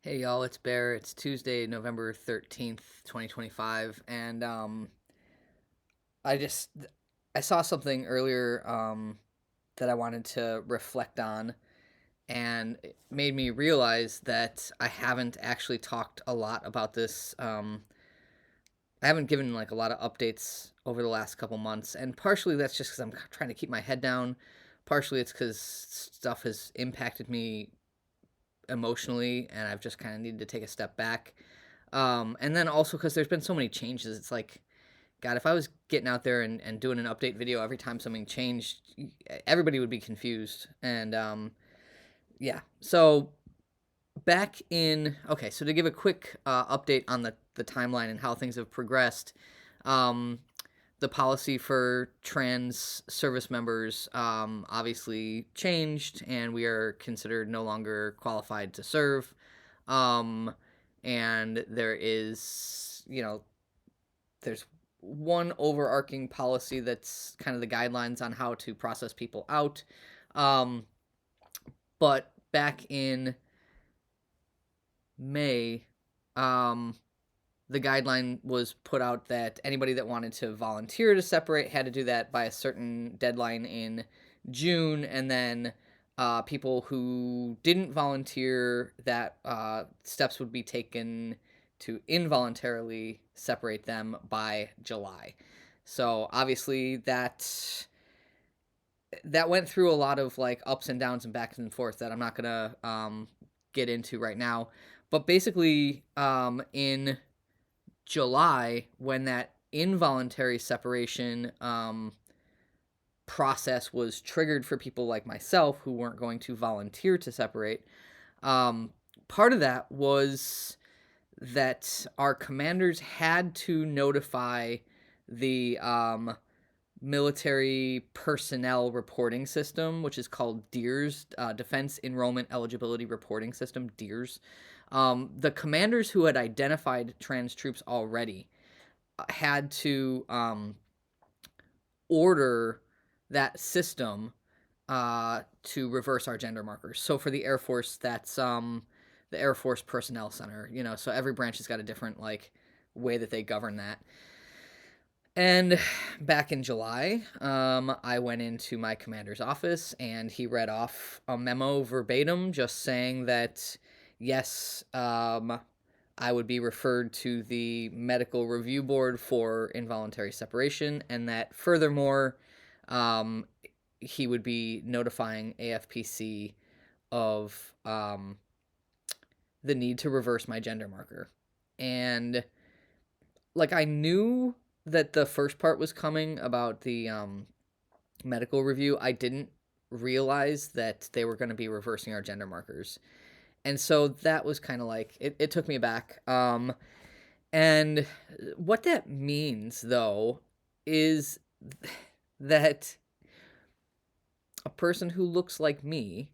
Hey y'all, it's Bear. It's Tuesday, November 13th, 2025, and I just I saw something earlier that I wanted to reflect on, and it made me realize that I haven't actually talked a lot about this. I haven't given like a lot of updates over the last couple months, and partially that's just because I'm trying to keep my head down. Partially it's because stuff has impacted me emotionally, and I've just kind of needed to take a step back. And then also because there's been so many changes, it's like, God, if I was getting out there and doing an update video every time something changed, everybody would be confused. And yeah, so okay, so to give a quick update on the timeline and how things have progressed, um, the policy for trans service members obviously changed, and we are considered no longer qualified to serve. Um, and there's one overarching policy that's kind of the guidelines on how to process people out. Um, but back in May, um, the guideline was put out that anybody that wanted to volunteer to separate had to do that by a certain deadline in June, and then people who didn't volunteer, that steps would be taken to involuntarily separate them by July. So obviously that went through a lot of like ups and downs and backs and forth that I'm not gonna get into right now. But basically, in July, when that involuntary separation process was triggered for people like myself who weren't going to volunteer to separate, um, part of that was that our commanders had to notify the military personnel reporting system, which is called DEERS, Defense Enrollment Eligibility Reporting System, DEERS. The commanders who had identified trans troops already had to order that system to reverse our gender markers. So for the Air Force, that's the Air Force Personnel Center. So every branch has got a different like way that they govern that. And back in July, I went into my commander's office, and he read off a memo verbatim, just saying that yes, I would be referred to the medical review board for involuntary separation, and that furthermore, um, he would be notifying AFPC of the need to reverse my gender marker. And like I knew that the first part was coming about the medical review. I didn't realize that they were going to be reversing our gender markers. And so that was kind of like it took me back. And what that means, though, is that a person who looks like me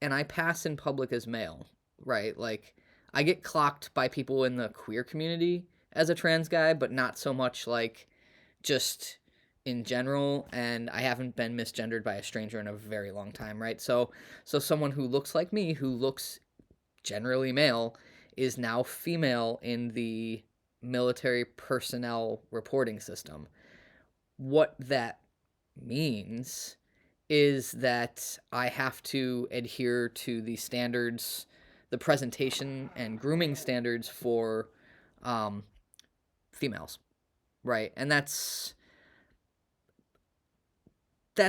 and I pass in public as male, right? Like, I get clocked by people in the queer community as a trans guy, but not so much like just in general, and I haven't been misgendered by a stranger in a very long time, right? So someone who looks like me, who looks generally male, is now female in the military personnel reporting system. What that means is that I have to adhere to the standards, the presentation and grooming standards for um, females, right? And that's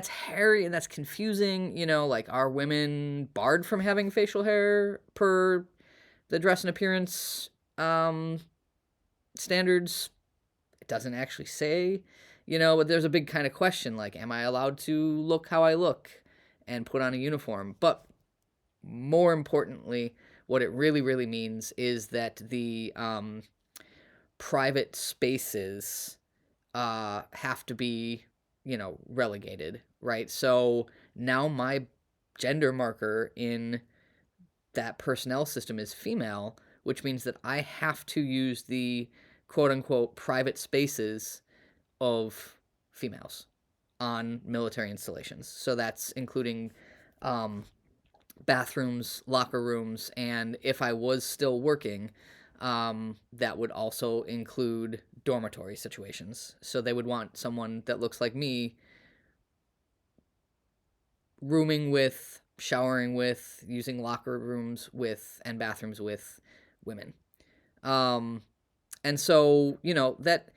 hairy and that's confusing. Like, are women barred from having facial hair per the dress and appearance um, standards? It doesn't actually say, but there's a big kind of question like, am I allowed to look how I look and put on a uniform? But more importantly, what it really, really means is that the private spaces have to be, relegated, right? So now my gender marker in that personnel system is female, which means that I have to use the quote unquote private spaces of females on military installations. So that's including um, bathrooms, locker rooms, and if I was still working, that would also include dormitory situations. So they would want someone that looks like me, rooming with, showering with, using locker rooms with, and bathrooms with women. Um, and so, that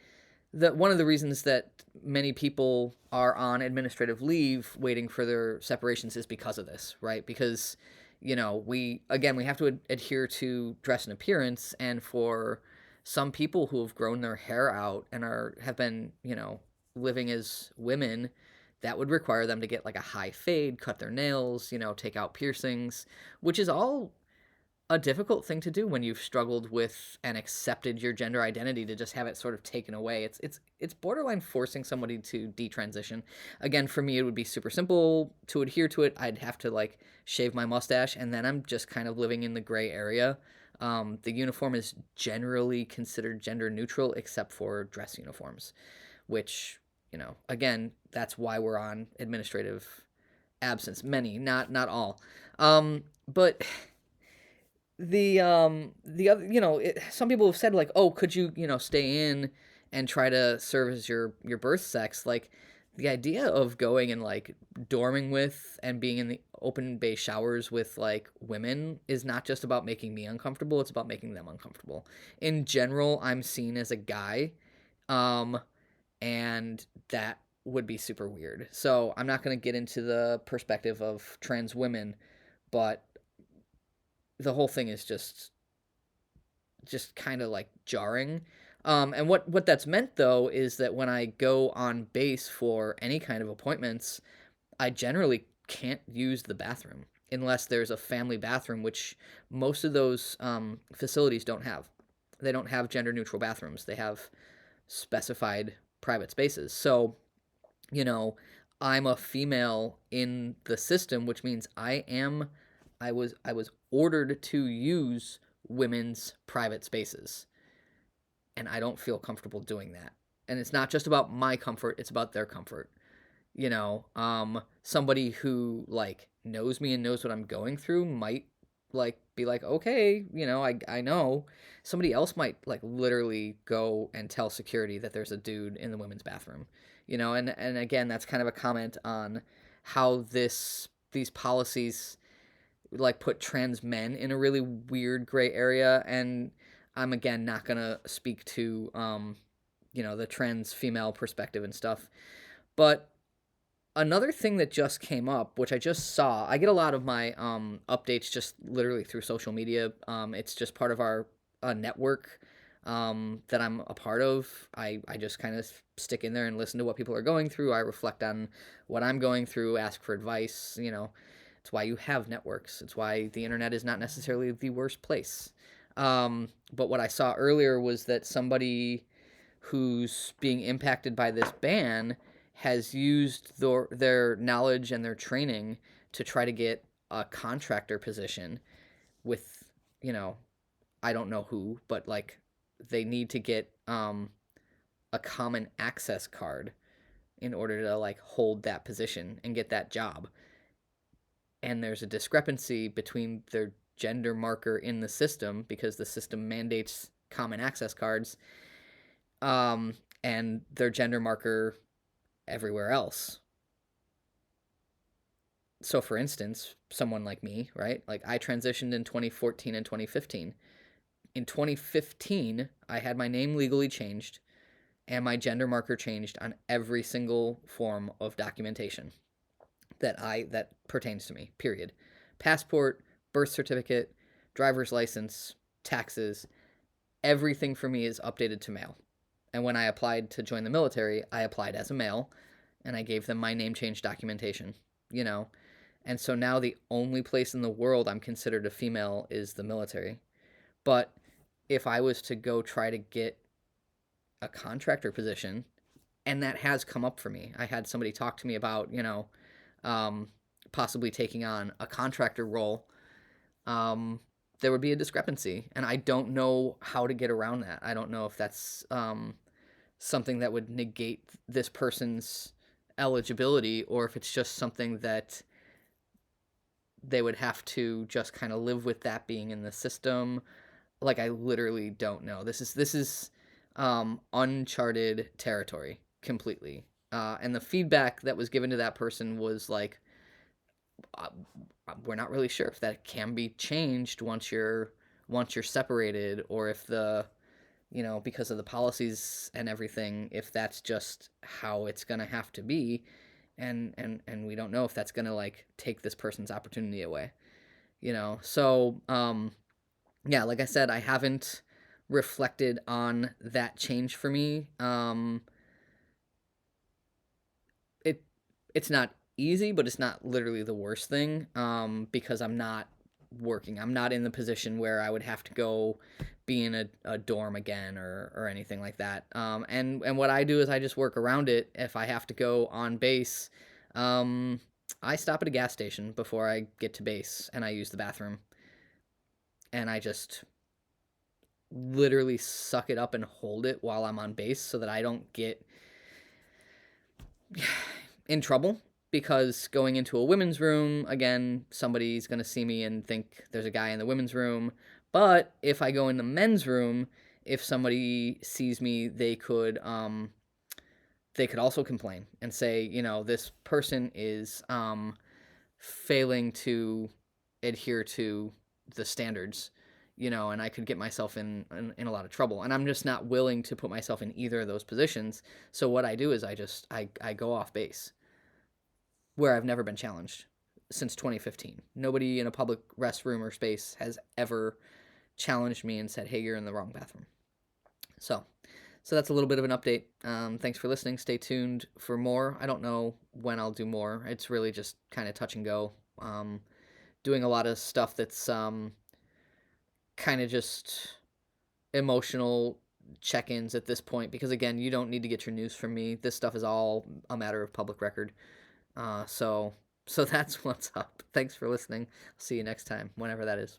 one of the reasons that many people are on administrative leave waiting for their separations is because of this, right? Because we have to adhere to dress and appearance, and for some people who have grown their hair out and have been living as women, that would require them to get like a high fade, cut their nails, take out piercings, which is all a difficult thing to do when you've struggled with and accepted your gender identity, to just have it sort of taken away. It's borderline forcing somebody to detransition. Again, for me, it would be super simple to adhere to it. I'd have to like shave my mustache, and then I'm just kind of living in the gray area. The uniform is generally considered gender neutral, except for dress uniforms, which again, that's why we're on administrative absence. Many, not all. But the other, some people have said like, oh, could you stay in and try to serve as your birth sex. Like, the idea of going and like dorming with and being in the open bay showers with like women is not just about making me uncomfortable, it's about making them uncomfortable. In general, I'm seen as a guy, um and that would be super weird. So I'm not going to get into the perspective of trans women, but the whole thing is just kind of like jarring. And what that's meant though is that when I go on base for any kind of appointments, I generally can't use the bathroom unless there's a family bathroom, which most of those facilities don't have. They don't have gender neutral bathrooms. They have specified private spaces. So, you know, I'm a female in the system, which means I was ordered to use women's private spaces, and I don't feel comfortable doing that. And it's not just about my comfort, it's about their comfort. Somebody who like knows me and knows what I'm going through might like be like, okay, I know. Somebody else might like literally go and tell security that there's a dude in the women's bathroom. And again, that's kind of a comment on how these policies like put trans men in a really weird gray area. And I'm again not gonna speak to the trans female perspective and stuff. But another thing that just came up, which I just saw, I get a lot of my updates just literally through social media. It's just part of our network that I'm a part of. I just kind of stick in there and listen to what people are going through. I reflect on what I'm going through, ask for advice. It's why you have networks. It's why the internet is not necessarily the worst place. But what I saw earlier was that somebody who's being impacted by this ban has used their knowledge and their training to try to get a contractor position with, I don't know who, but like they need to get a common access card in order to like hold that position and get that job. And there's a discrepancy between their gender marker in the system because the system mandates common access cards, um, and their gender marker everywhere else. So, for instance, someone like me, right? Like, I transitioned in 2014 and 2015. In 2015, I had my name legally changed and my gender marker changed on every single form of documentation that pertains to me. Period. Passport, birth certificate, driver's license, taxes, everything for me is updated to male. And when I applied to join the military, I applied as a male and I gave them my name change documentation, you know. And so now the only place in the world I'm considered a female is the military. But if I was to go try to get a contractor position, and that has come up for me. I had somebody talk to me about, um, possibly taking on a contractor role. There would be a discrepancy, and I don't know how to get around that. I don't know if that's something that would negate this person's eligibility, or if it's just something that they would have to just kind of live with that being in the system. Like, I literally don't know. This is uncharted territory completely. And the feedback that was given to that person was like, uh, we're not really sure if that can be changed once you're separated, or if the because of the policies and everything, if that's just how it's gonna have to be, and we don't know if that's gonna like take this person's opportunity away. So yeah, like I said, I haven't reflected on that change for me. It it's not easy, but it's not literally the worst thing, because I'm not working. I'm not in the position where I would have to go be in a dorm again, or anything like that. And what I do is I just work around it. If I have to go on base, um, I stop at a gas station before I get to base, and I use the bathroom, and I just literally suck it up and hold it while I'm on base so that I don't get in trouble, because going into a women's room, again, somebody's going to see me and think there's a guy in the women's room. But if I go in the men's room, if somebody sees me, they could also complain and say, this person is failing to adhere to the standards, and I could get myself in a lot of trouble. And I'm just not willing to put myself in either of those positions. So what I do is I go off base, where I've never been challenged since 2015. Nobody in a public restroom or space has ever challenged me and said, "Hey, you're in the wrong bathroom." So, so that's a little bit of an update. Thanks for listening. Stay tuned for more. I don't know when I'll do more. It's really just kind of touch and go. Doing a lot of stuff that's kind of just emotional check-ins at this point, because again, you don't need to get your news from me. This stuff is all a matter of public record. So that's what's up. Thanks for listening. See you next time, whenever that is.